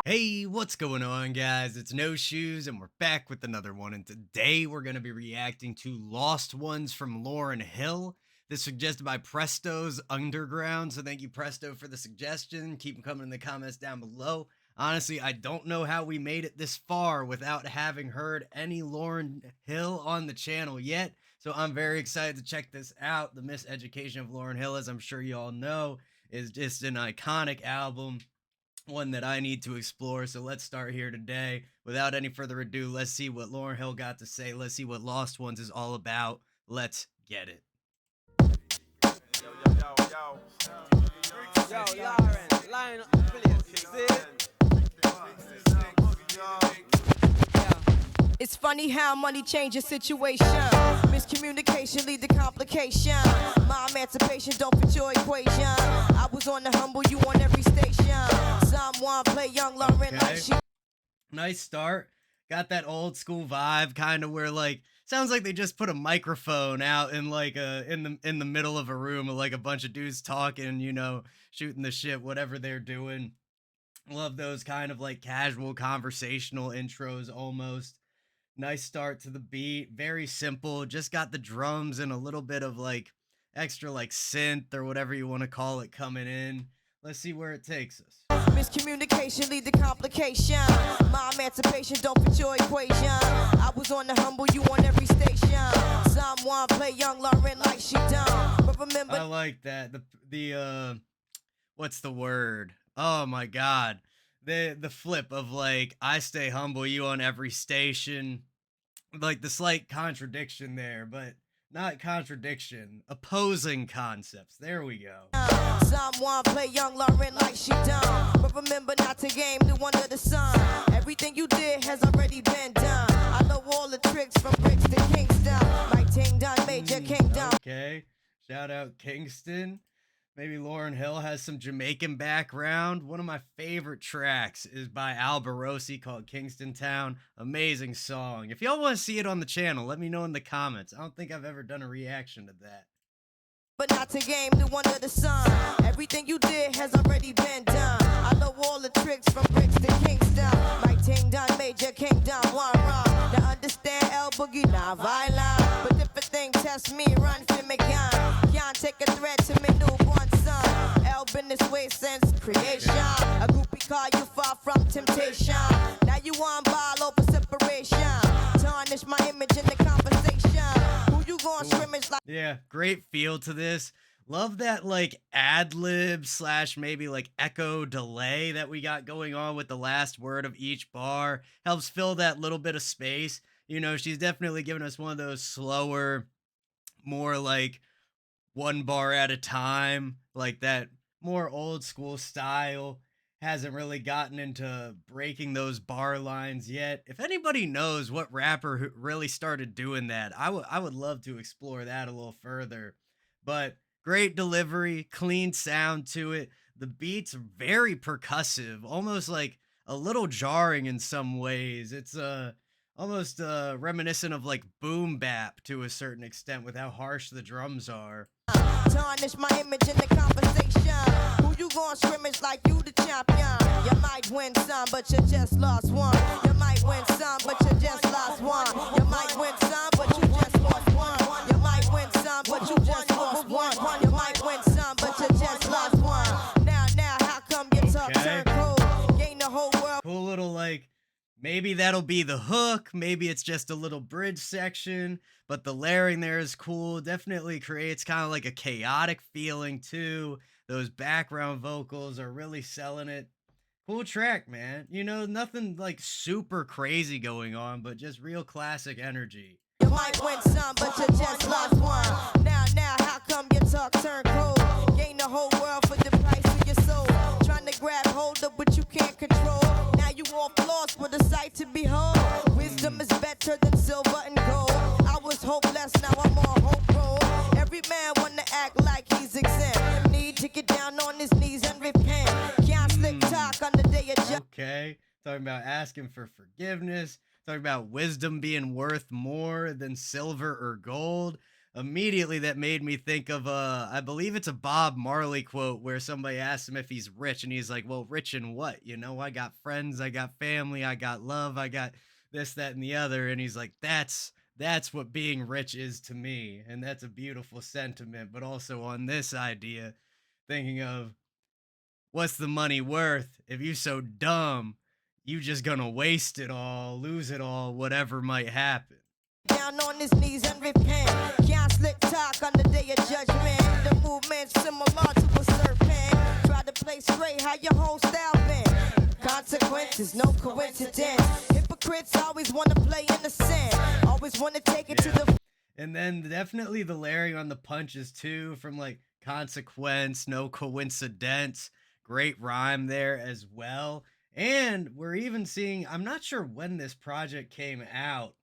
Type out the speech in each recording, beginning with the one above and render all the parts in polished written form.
Hey, what's going on, guys? It's No Shoes, and we're back with another one. And today we're going to be reacting to Lost Ones from Lauryn Hill. This suggested by Presto's Underground. So thank you, Presto, for the suggestion. Keep them coming in the comments down below. Honestly, I don't know how we made it this far without having heard any Lauryn Hill on the channel yet. So I'm very excited to check this out. The Miseducation of Lauryn Hill, as I'm sure you all know, is just an iconic album, one that I need to explore. So let's start here today. Without any further ado, let's see what Lauryn Hill got to say. Let's see what Lost Ones is all about. Let's get it. Yo, yo, yo, yo. Yo, Lauryn, line up, please. It's funny how money changes situation. Miscommunication lead to complication. My emancipation don't fit your equation. I was on the humble, you on every station. Someone play young Lauryn like she. Nice start. Got that old school vibe, kind of where like sounds like they just put a microphone out in like in the middle of a room with like a bunch of dudes talking, shooting the shit, whatever they're doing. Love those kind of like casual conversational intros almost. Nice start to the beat. Very simple. Just got the drums and a little bit of like extra like synth or whatever you want to call it coming in. Let's see where it takes us. Miscommunication lead to complication. My emancipation don't fit your equation. I was on the humble, you on every station. Someone play young Lauryn like she done. But remember, I like that. The what's the word? Oh my god. The flip of like I stay humble, you on every station. Like the slight contradiction there, but not contradiction, opposing concepts. There we go. Someone play young Lauryn like she done. But remember not to game new under the sun. Everything you did has already been done. I know all the tricks from bricks to Kingston. My ting done Major Kingdom. Okay, shout out Kingston. Maybe Lauryn Hill has some Jamaican background. One of my favorite tracks is by Alberosi called Kingston Town. Amazing song. If y'all want to see it on the channel, let me know in the comments. I don't think I've ever done a reaction to that. But not to game new under the sun. Everything you did has already been done. I know all the tricks from bricks to Kingston. My ting done Major Kingdom, one wrong. To understand El Boogie, not violent. But if a thing test me, run for me gun. Can't take a threat to me newborn son. El been this way since creation. A groupie call you far from temptation. Now you on ball over separation. Tarnish my image in the conversation. Who you going scrimmage like? Yeah, great feel to this. Love that like ad-lib slash maybe like echo delay that we got going on with the last word of each bar. Helps fill that little bit of space. She's definitely giving us one of those slower, more like one bar at a time, like that more old school style. Hasn't really gotten into breaking those bar lines yet. If anybody knows what rapper who really started doing that, I would love to explore that a little further. But great delivery, clean sound to it. The beat's very percussive, almost like a little jarring in some ways. It's almost reminiscent of like boom bap to a certain extent with how harsh the drums are. Tarnish my image in the conversation. Who you going scrimmage like you the champion? You might win some, but you just lost one. You might win some, but you just lost one. You might win some, but you just lost one. You might win some, but you just lost one. You might win some, but you just lost one. Now, how come you talk turn cold? Gain the whole world. Cool little like, maybe that'll be the hook. Maybe it's just a little bridge section, but the layering there is cool. Definitely creates kind of like a chaotic feeling too. Those background vocals are really selling it. Cool track, man. Nothing like super crazy going on, but just real classic energy. You might win some, but you just lost one. Now, how come your talk turn cold? Gain the whole world for the price of your soul. Trying to grab hold of what you can't control. Now you all lost with a sight to behold. Wisdom is better than silver and gold. I was hopeless, now I'm on hope roll. Every man wanna act like he's exempt. Need to get down on his knees and repent. Can't slick talk on the day of judgment. Okay, talking about asking for forgiveness. Talking about wisdom being worth more than silver or gold. immediately that made me think of I believe it's a Bob Marley quote where somebody asks him if he's rich and he's like, "Well, rich in what? You know, I got friends, I got family, I got love, I got this, that, and the other." And he's like, that's what being rich is to me. And that's a beautiful sentiment. But also on this idea, thinking of what's the money worth if you so dumb, you just gonna waste it all, lose it all, whatever might happen. Down on his knees and repent. Can't slick talk on the day of judgment. The movement's similar to a serpent. Try to play straight, how your whole style been. Consequences, no coincidence. Hypocrites always want to play innocent. Always want to take it to the. And then definitely the layering on the punches too, from like consequence, no coincidence. Great rhyme there as well. And we're even seeing, I'm not sure when this project came out.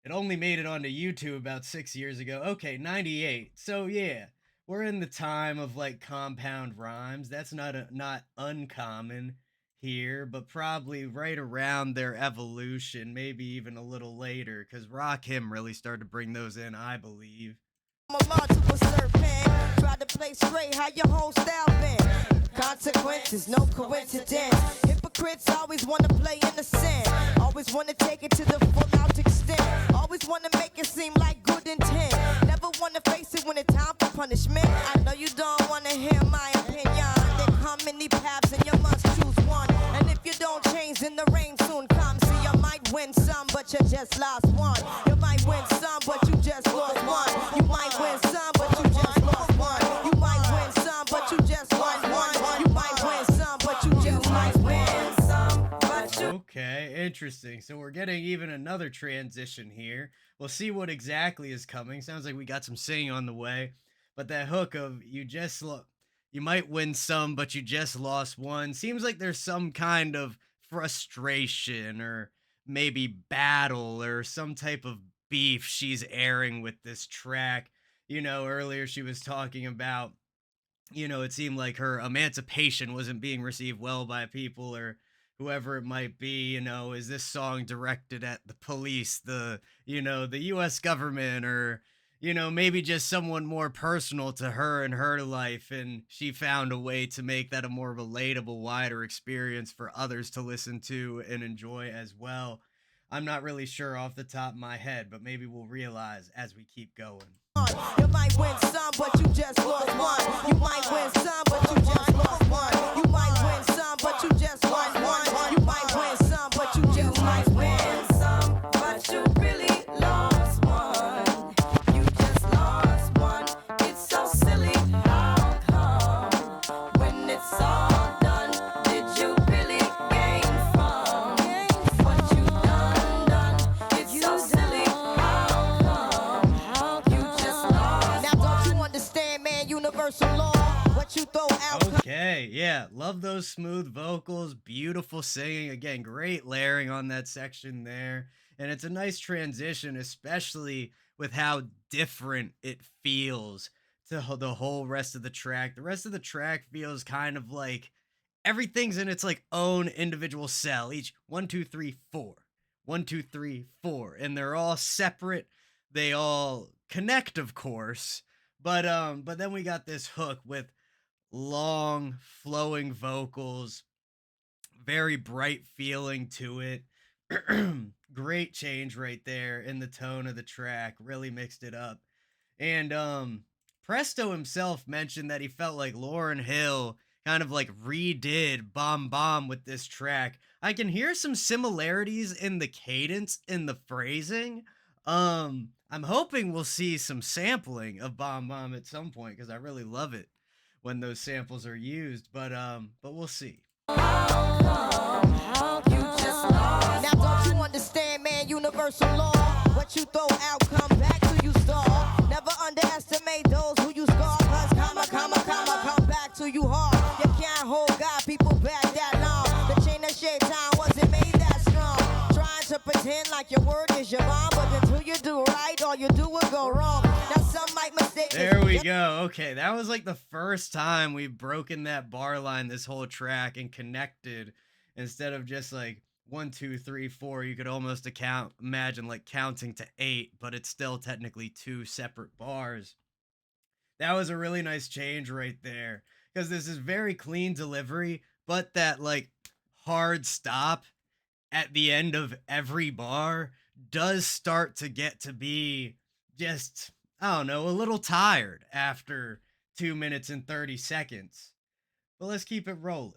It only made it onto YouTube about 6 years ago. Okay, 98. So yeah, we're in the time of like compound rhymes. That's not uncommon here, but probably right around their evolution, maybe even a little later, because Rakim really started to bring those in, I believe. To a serpent. Try to play straight, how your whole style been. Consequences, no coincidence. Hypocrites always want to play innocent. Always want to take it to the full out extent. Always want to make it seem like good intent. Never want to face it when it's time for punishment. I know you don't want to hear my opinion. There come many paths and you must choose one. And if you don't change, then the rain soon comes. See, you might win some, but you just lost one. You might win some, but you just lost one. You might win some, but you just lost one. You might win some, but you just lost one. You might win some, but you just might win some, but you. Okay, interesting. So we're getting even another transition here. We'll see what exactly is coming. Sounds like we got some singing on the way. But that hook of you might win some, but you just lost one. Seems like there's some kind of frustration or maybe battle or some type of beef she's airing with this track. You know, earlier she was talking about, it seemed like her emancipation wasn't being received well by people or whoever it might be. Is this song directed at the police, the US government, or maybe just someone more personal to her and her life, and she found a way to make that a more relatable, wider experience for others to listen to and enjoy as well. I'm not really sure off the top of my head, but maybe we'll realize as we keep going. You might win some, but you just lost one. You might win some, but you just lost one. You might win some, but you just lost one. You might win some, but you just might win some, but you really lost one. You just lost one. It's so silly. How come when it's all done, did you really gain from what you done? It's so silly. How come you just lost? Now don't you understand, man? Universal law. What you throw out. Okay, yeah, love those smooth vocals, beautiful singing. Again, great layering on that section there. And it's a nice transition, especially with how different it feels to the whole rest of the track. The rest of the track feels kind of like everything's in its like own individual cell. Each 1, 2, 3, 4. 1, 2, 3, 4. And they're all separate. They all connect, of course. But then we got this hook with long flowing vocals, very bright feeling to it. Great change right there in the tone of the track, really mixed it up. And Presto himself mentioned that he felt like Lauryn Hill kind of like redid Bomb Bomb with this track. I can hear some similarities in the cadence, in the phrasing. I'm hoping we'll see some sampling of Bomb Bomb at some point because I really love it when those samples are used, but we'll see. How you just lost. Now don't you understand, man? Universal law. What you throw out, come back to you stall. Never underestimate those who you scar. Cause come back to you hard. You can't hold God, people back that long. The chain of shaitan wasn't made that strong. Trying to pretend like your word is your bond, but until you do right, all you do will go wrong. Now some might mistake. There we go. Okay, that was like the first time we've broken that bar line this whole track and connected instead of just like one, two, three, four. You could almost imagine like counting to eight, but it's still technically two separate bars. That was a really nice change right there because this is very clean delivery, but that like hard stop at the end of every bar does start to get to be just, I don't know, a little tired after 2 minutes and 30 seconds. But let's keep it rolling.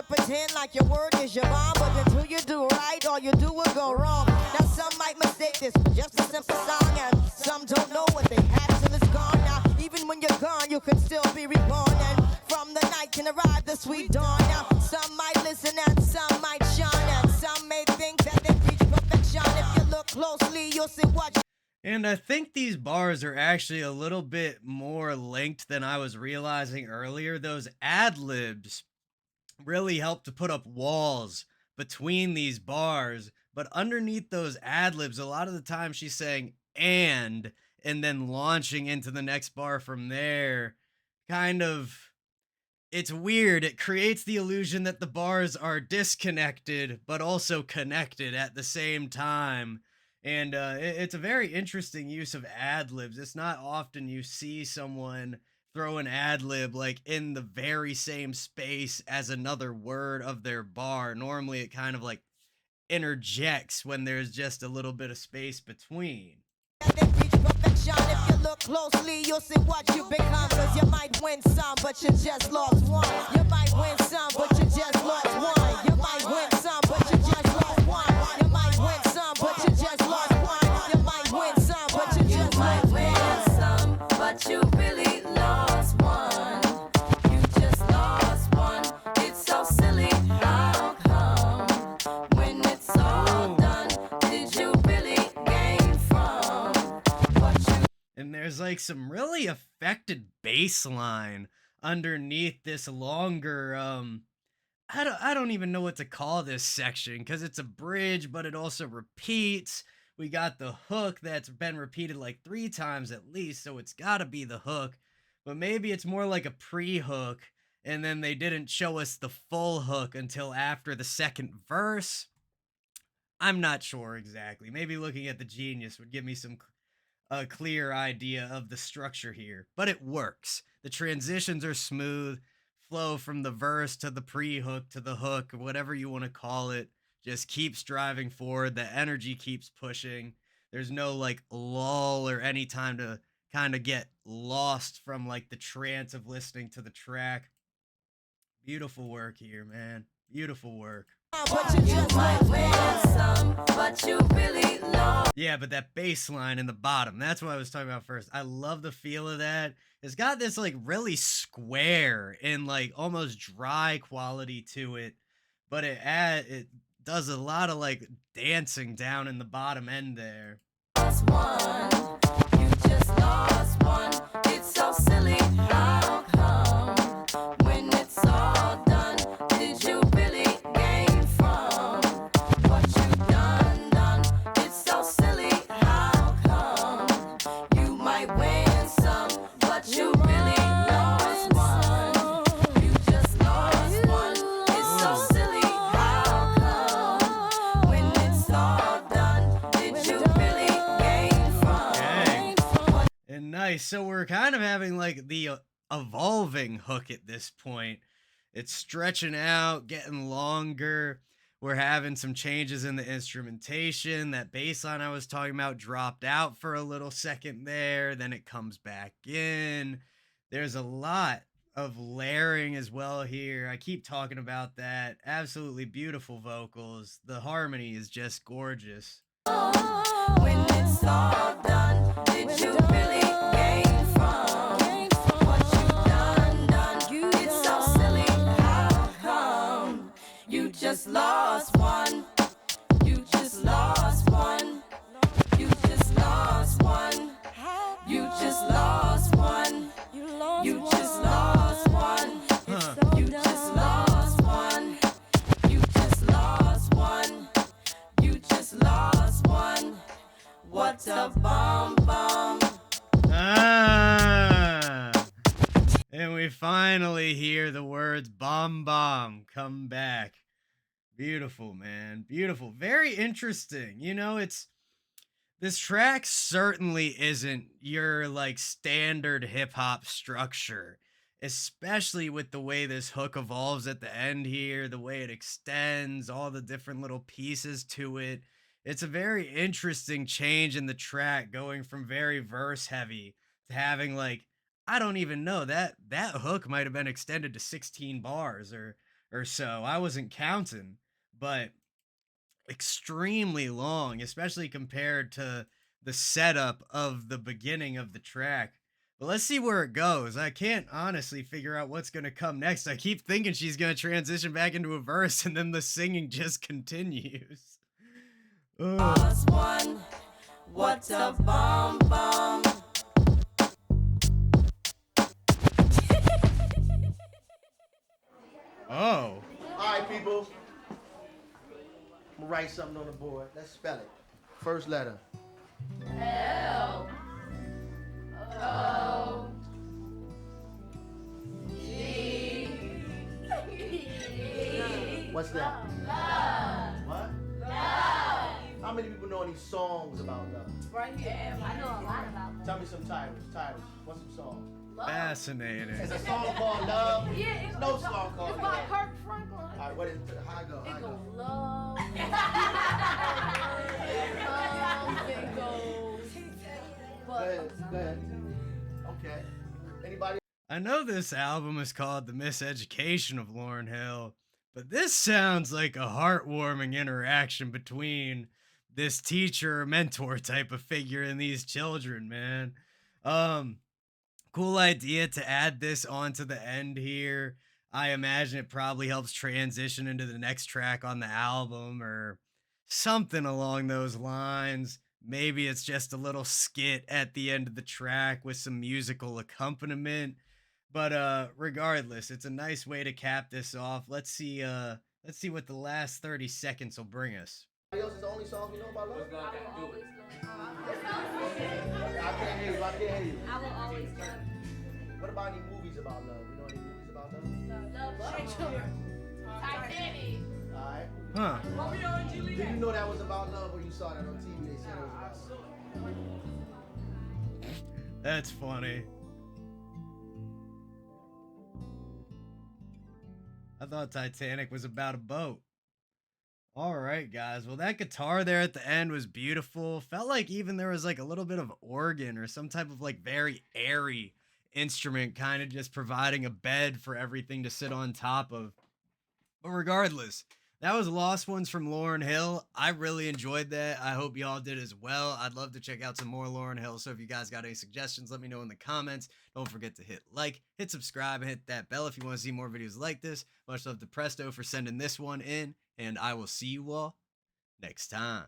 Pretend like your word is your bond, but until you do right, all you do will go wrong. Now some might mistake this for just a simple song, and some don't know what they have till it's gone. Now even when you're gone, you can still be reborn, and from the night can arrive the sweet dawn. Now some might listen and some might shine, and some may think that they've reached perfection. If you look closely, you'll see what. And I think these bars are actually a little bit more linked than I was realizing earlier. Those ad libs really help to put up walls between these bars, but underneath those ad libs, a lot of the time she's saying and then launching into the next bar from there. Kind of, it's weird. It creates the illusion that the bars are disconnected but also connected at the same time. And it's a very interesting use of ad libs. It's not often you see someone throw an ad lib like in the very same space as another word of their bar. Normally, it kind of like interjects when there's just a little bit of space between. If you look closely, you'll see what you become. Cause you might win some, but you just lost one. You might win some, but you just lost one. You might win some, but you just lost one. You might win some, but you just lost one. You might win some, but you just lost one. But you really lost one. You just lost one. It's so silly. How come when it's all done, did you really gain from what you? And there's like some really affected bass line underneath this longer I don't even know what to call this section because it's a bridge, but it also repeats. We got the hook that's been repeated like 3 times at least, so it's got to be the hook. But maybe it's more like a pre-hook, and then they didn't show us the full hook until after the second verse. I'm not sure exactly. Maybe looking at the Genius would give me a clear idea of the structure here, but it works. The transitions are smooth, flow from the verse to the pre-hook to the hook, whatever you want to call it. Just keeps driving forward. The energy keeps pushing. There's no like lull or any time to kind of get lost from like the trance of listening to the track. Beautiful work here, man. Beautiful work. But you just might win some, But you really lost. Yeah, but that bass line in the bottom, that's what I was talking about first. I love the feel of that. It's got this like really square and like almost dry quality to it, but it does a lot of like dancing down in the bottom end there. Lost one. You just lost one. It's so silly. How come when it's all done, did you really gain from what you done? It's so silly. How come you might win some, but you really lost one. You just lost one. It's so silly. How come when it's all done, did you really gain from? Dang. And nice. So we're kind of having like the evolving hook at this point. It's stretching out, getting longer. We're having some changes in the instrumentation. That bass line I was talking about dropped out for a little second there. Then it comes back in. There's a lot of layering as well here. I keep talking about that. Absolutely beautiful vocals. The harmony is just gorgeous. When it's all done, did you really gain from what you done? It's so silly. How come you just lost one? You just lost one. You just lost one. You just lost one. You just lost one. You just lost one. You just lost one. You just lost one. What a bomb bomb. Ah! And we finally hear the words bomb bomb come back. Beautiful, man. Beautiful. Very interesting. It's this track certainly isn't your like standard hip hop structure, especially with the way this hook evolves at the end here, the way it extends, all the different little pieces to it. It's a very interesting change in the track going from very verse heavy to having like I don't even know that hook might have been extended to 16 bars or so. I wasn't counting, but extremely long, especially compared to the setup of the beginning of the track. But let's see where it goes. I can't honestly figure out what's going to come next. I keep thinking she's going to transition back into a verse and then the singing just continues. Ugh. Us one, what a bomb bomb. Oh, All right, people. I'm gonna write something on the board. Let's spell it. First letter. L O G. What's that? What? How many people know any songs about love? Right here. I know a lot about Tell me some titles. What's some songs? fascinating. There's a song called Love. Yeah, There's no song called it's Love. by Kirk Franklin. All right, what is it? How I go? It How I goes go? love. It goes. Go ahead. Go ahead. Okay. Anybody? I know this album is called The Miseducation of Lauryn Hill, but this sounds like a heartwarming interaction between this teacher or mentor type of figure and these children, man. Cool idea to add this onto the end here. I imagine it probably helps transition into the next track on the album or something along those lines. Maybe it's just a little skit at the end of the track with some musical accompaniment. But regardless, it's a nice way to cap this off. Let's see what the last 30 seconds will bring us. Anybody else is the only song you know about love? I can't hear you. I can't hear you. I will always love. What about any movies about love? You know any movies about love? Titanic. All right. Huh. Did you know that was about love when you saw that on TV? They said it was about love. That's funny. I thought Titanic was about a boat. All right, guys. Well, that guitar there at the end was beautiful. Felt like even there was like a little bit of organ or some type of like very airy instrument, kind of just providing a bed for everything to sit on top of. But regardless, that was Lost Ones from Lauryn Hill. I really enjoyed that. I hope y'all did as well. I'd love to check out some more Lauryn Hill. So if you guys got any suggestions, let me know in the comments. Don't forget to hit like, hit subscribe, and hit that bell if you want to see more videos like this. Much love to Presto for sending this one in, and I will see you all next time.